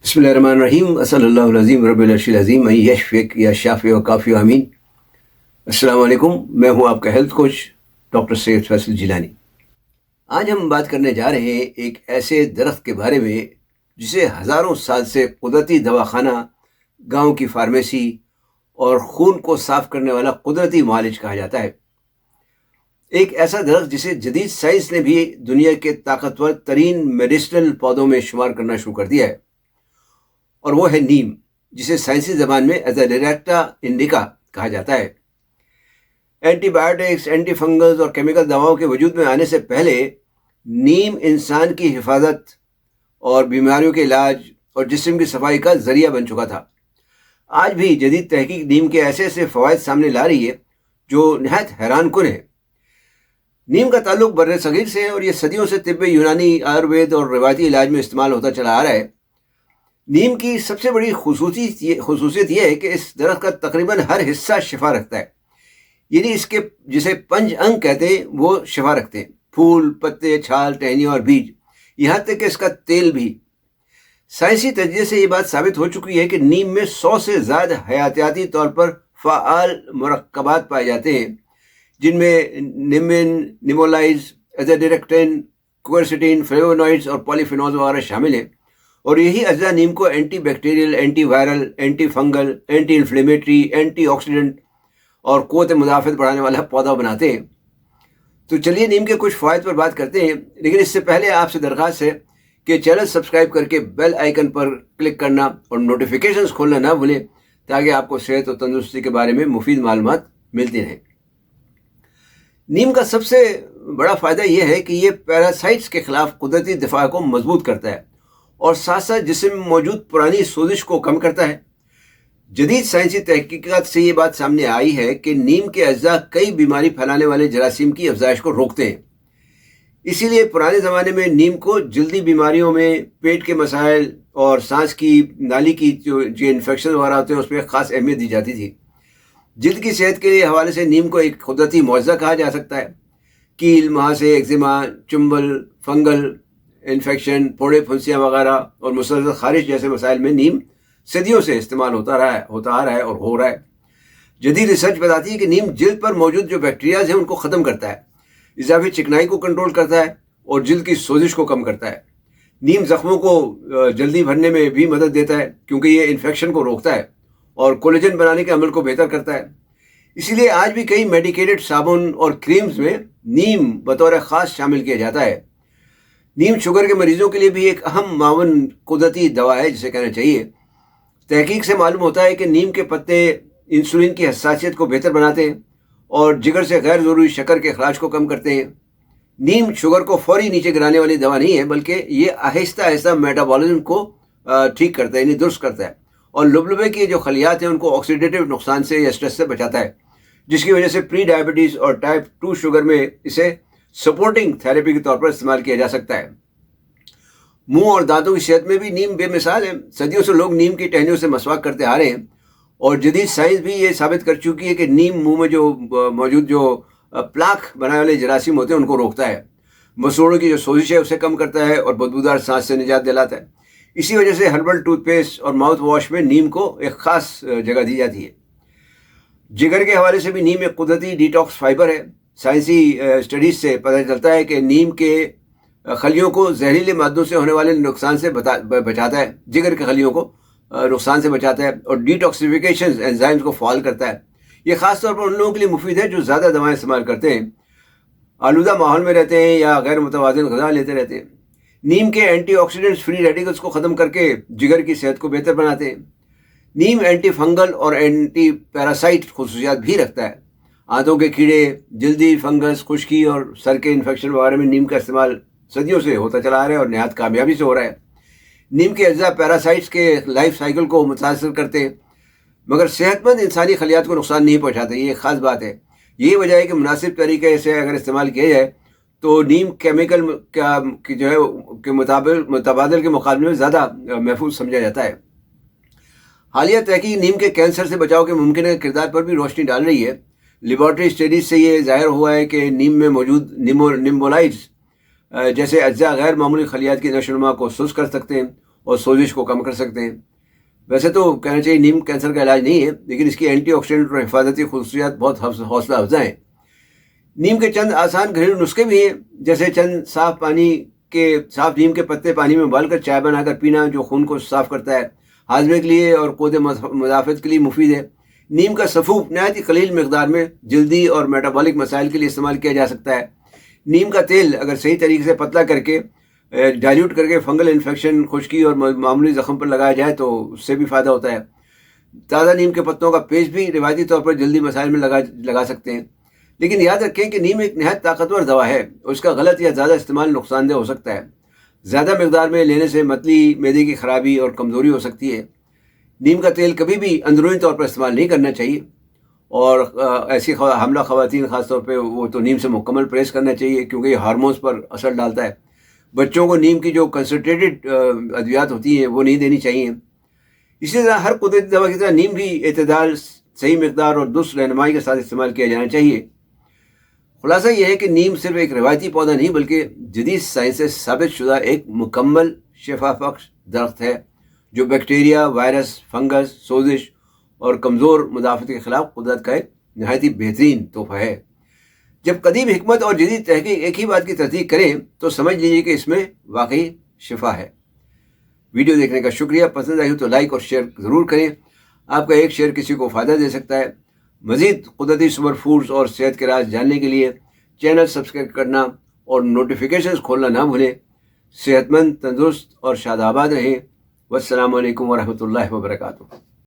بسم اللہ الرحمن الرحیم. صلی اللہ العظیم رب العرش العظیم یشفق یا شافی و کافی آمین. السلام علیکم، میں ہوں آپ کا ہیلتھ کوچ ڈاکٹر سید فیصل جیلانی. آج ہم بات کرنے جا رہے ہیں ایک ایسے درخت کے بارے میں جسے ہزاروں سال سے قدرتی دواخانہ، گاؤں کی فارمیسی اور خون کو صاف کرنے والا قدرتی معالج کہا جاتا ہے. ایک ایسا درخت جسے جدید سائنس نے بھی دنیا کے طاقتور ترین میڈیسنل پودوں میں شمار کرنا شروع کر دیا ہے، اور وہ ہے نیم، جسے سائنسی زبان میں ایزاڈیریکٹا انڈیکا کہا جاتا ہے. اینٹی بائیوٹکس، اینٹی فنگلز اور کیمیکل دواؤں کے وجود میں آنے سے پہلے نیم انسان کی حفاظت اور بیماریوں کے علاج اور جسم کی صفائی کا ذریعہ بن چکا تھا. آج بھی جدید تحقیق نیم کے ایسے ایسے فوائد سامنے لا رہی ہے جو نہایت حیران کن ہے. نیم کا تعلق بر صغیر سے ہے اور یہ صدیوں سے طب یونانی، آیوروید اور روایتی علاج میں استعمال ہوتا چلا آ رہا ہے. نیم کی سب سے بڑی خصوصیت یہ ہے کہ اس درخت کا تقریباً ہر حصہ شفا رکھتا ہے. یعنی اس کے جسے پنج انگ کہتے ہیں وہ شفا رکھتے ہیں: پھول، پتے، چھال، ٹہنیاں اور بیج، یہاں تک کہ اس کا تیل بھی. سائنسی تجزیے سے یہ بات ثابت ہو چکی ہے کہ نیم میں 100 سے زیادہ حیاتیاتی طور پر فعال مرکبات پائے جاتے ہیں، جن میں نیمن، نیمولائز، ایزاڈیریکٹن، کوئرسٹین، فلیوونوائڈز اور پولیفینولز وغیرہ شامل ہیں. اور یہی اجزاء نیم کو antibacterial, antiviral, antifungal, anti inflammatory, antioxidant اور قوت مدافعت بڑھانے والا پودا بناتے ہیں. تو چلیے نیم کے کچھ فوائد پر بات کرتے ہیں، لیکن اس سے پہلے آپ سے درخواست ہے کہ چینل سبسکرائب کر کے بیل آئیکن پر کلک کرنا اور نوٹیفیکیشنز کھولنا نہ بھولیں، تاکہ آپ کو صحت اور تندرستی کے بارے میں مفید معلومات ملتی رہیں. نیم کا سب سے بڑا فائدہ یہ ہے کہ یہ پیراسائٹس کے خلاف قدرتی دفاع کو مضبوط کرتا ہے اور ساتھ ساتھ جسم میں موجود پرانی سوزش کو کم کرتا ہے. جدید سائنسی تحقیقات سے یہ بات سامنے آئی ہے کہ نیم کے اجزاء کئی بیماری پھیلانے والے جراثیم کی افزائش کو روکتے ہیں. اسی لیے پرانے زمانے میں نیم کو جلدی بیماریوں میں، پیٹ کے مسائل اور سانس کی نالی کی جو انفیکشن وغیرہ ہوتے ہیں اس پہ خاص اہمیت دی جاتی تھی. جلد کی صحت کے حوالے سے نیم کو ایک قدرتی معجزہ کہا جا سکتا ہے. کیل، مہاسے، ایگزیما، چنبل، فنگل انفیکشن، پھوڑے، پھنسیاں وغیرہ اور مسلسل خارش جیسے مسائل میں نیم صدیوں سے استعمال ہوتا آ رہا ہے اور ہو رہا ہے. جدید ریسرچ بتاتی ہے کہ نیم جلد پر موجود جو بیکٹیریاز ہیں ان کو ختم کرتا ہے، اضافی چکنائی کو کنٹرول کرتا ہے اور جلد کی سوزش کو کم کرتا ہے. نیم زخموں کو جلدی بھرنے میں بھی مدد دیتا ہے کیونکہ یہ انفیکشن کو روکتا ہے اور کولیجن بنانے کے عمل کو بہتر کرتا ہے. اسی لیے آج بھی کئی میڈیکیٹڈ صابن اور کریمز میں نیم بطور خاص شامل کیا جاتا ہے. نیم شوگر کے مریضوں کے لیے بھی ایک اہم معاون قدرتی دوا ہے جسے کہنا چاہیے. تحقیق سے معلوم ہوتا ہے کہ نیم کے پتے انسولین کی حساسیت کو بہتر بناتے ہیں اور جگر سے غیر ضروری شکر کے اخراج کو کم کرتے ہیں. نیم شوگر کو فوری نیچے گرانے والی دوا نہیں ہے، بلکہ یہ آہستہ آہستہ میٹابولزم کو ٹھیک کرتا ہے، یعنی درست کرتا ہے، اور لبلبے کی جو خلیات ہیں ان کو آکسیڈیٹیو نقصان سے یا اسٹریس سے بچاتا ہے، جس کی وجہ سے پری ڈائبٹیز اور ٹائپ 2 شوگر میں اسے سپورٹنگ تھراپی کے طور پر استعمال کیا جا سکتا ہے. منہ اور دانتوں کی صحت میں بھی نیم بے مثال ہے. صدیوں سے لوگ نیم کی ٹہنیوں سے مسواک کرتے آ رہے ہیں اور جدید سائنس بھی یہ ثابت کر چکی ہے کہ نیم منہ میں جو موجود جو پلاک بنانے والے جراثیم ہوتے ہیں ان کو روکتا ہے، مسوڑوں کی جو سوزش ہے اسے کم کرتا ہے اور بدبودار سانس سے نجات دلاتا ہے. اسی وجہ سے ہربل ٹوتھ پیسٹ اور ماؤتھ واش میں نیم کو ایک خاص جگہ دی جاتی ہے. جگر کے حوالے سے بھی نیم ایک قدرتی ڈیٹاکس فائبر ہے. سائنسی اسٹڈیز سے پتہ چلتا ہے کہ نیم کے خلیوں کو زہریلے مادوں سے ہونے والے نقصان سے بچاتا ہے، جگر کے خلیوں کو نقصان سے بچاتا ہے اور ڈیٹاکسیفیکیشن انزائمز کو فعال کرتا ہے. یہ خاص طور پر ان لوگوں کے لیے مفید ہے جو زیادہ دوائیں استعمال کرتے ہیں، آلودہ ماحول میں رہتے ہیں یا غیر متوازن غذا لیتے رہتے ہیں. نیم کے اینٹی آکسیڈنٹس فری ریڈیکلز کو ختم کر کے جگر کی صحت کو بہتر بناتے ہیں. نیم اینٹی فنگل اور اینٹی پیراسائٹ خصوصیات بھی رکھتا ہے. آنتوں کے کیڑے، جلدی فنگس، خشکی اور سر کے انفیکشن وغیرہ میں نیم کا استعمال صدیوں سے ہوتا چلا آ رہا ہے اور نہایت کامیابی سے ہو رہا ہے. نیم کے اجزاء پیراسائٹس کے لائف سائیکل کو متاثر کرتے ہیں مگر صحت مند انسانی خلیات کو نقصان نہیں پہنچاتے. یہ ایک خاص بات ہے. یہی وجہ ہے کہ مناسب طریقے سے اگر استعمال کیا جائے تو نیم کیمیکل جو ہے کہ متبادل کے مقابلے میں زیادہ محفوظ سمجھا جاتا ہے. حالیہ تحقیق نیم کے کینسر سے بچاؤ کے ممکنہ کردار پر بھی روشنی ڈال رہی ہے. لیبارٹری اسٹڈیز سے یہ ظاہر ہوا ہے کہ نیم میں موجود نیمبولائڈز جیسے اجزاء غیر معمولی خلیات کی نشو و نما کو سست کر سکتے ہیں اور سوزش کو کم کر سکتے ہیں۔ ویسے تو کہنا چاہیے نیم کینسر کا علاج نہیں ہے، لیکن اس کی اینٹی آکسیڈنٹ اور حفاظتی خصوصیات بہت حوصلہ افزا ہیں۔ نیم کے چند آسان گھریلو نسخے بھی ہیں، جیسے چند صاف نیم کے پتے پانی میں ابال کر چائے بنا کر پینا، جو خون کو صاف کرتا ہے، ہاضمے کے لیے اور قوت مدافعت کے لیے مفید ہے۔ نیم کا سفوف نہایت ہی قلیل مقدار میں جلدی اور میٹابولک مسائل کے لیے استعمال کیا جا سکتا ہے۔ نیم کا تیل اگر صحیح طریقے سے پتلا کر کے ڈائلیوٹ کر کے فنگل انفیکشن، خشکی اور معمولی زخم پر لگایا جائے تو اس سے بھی فائدہ ہوتا ہے۔ تازہ نیم کے پتوں کا پیسٹ بھی روایتی طور پر جلدی مسائل میں لگا سکتے ہیں، لیکن یاد رکھیں کہ نیم ایک نہایت طاقتور دوا ہے اور اس کا غلط یا زیادہ استعمال نقصان دہ ہو سکتا ہے۔ زیادہ مقدار میں لینے سے متلی، معدے کی خرابی اور کمزوری ہو سکتی ہے۔ نیم کا تیل کبھی بھی اندرونی طور پر استعمال نہیں کرنا چاہیے، اور ایسی حاملہ خواتین خاص طور پہ وہ تو نیم سے مکمل پرہیز کرنا چاہیے، کیونکہ یہ ہارمونز پر اثر ڈالتا ہے۔ بچوں کو نیم کی جو کنسنٹریٹڈ ادویات ہوتی ہیں وہ نہیں دینی چاہیے۔ اسی طرح ہر قدرتی دوا کی طرح نیم بھی اعتدال، صحیح مقدار اور درست رہنمائی کے ساتھ استعمال کیا جانا چاہیے۔ خلاصہ یہ ہے کہ نیم صرف ایک روایتی پودا نہیں بلکہ جدید سائنس سے ثابت شدہ ایک مکمل شفا بخش درخت ہے، جو بیکٹیریا، وائرس، فنگس، سوزش اور کمزور مدافعت کے خلاف قدرت کا ایک نہایت ہی بہترین تحفہ ہے۔ جب قدیم حکمت اور جدید تحقیق ایک ہی بات کی تصدیق کریں تو سمجھ لیجیے کہ اس میں واقعی شفا ہے۔ ویڈیو دیکھنے کا شکریہ۔ پسند آئی ہو تو لائک اور شیئر ضرور کریں۔ آپ کا ایک شیئر کسی کو فائدہ دے سکتا ہے۔ مزید قدرتی سپر فوڈز اور صحت کے راز جاننے کے لیے چینل سبسکرائب کرنا اور نوٹیفیکیشنز کھولنا نہ بھولیں۔ صحت مند، تندرست اور شاد آباد رہیں۔ والسلام علیکم ورحمۃ اللہ وبرکاتہ۔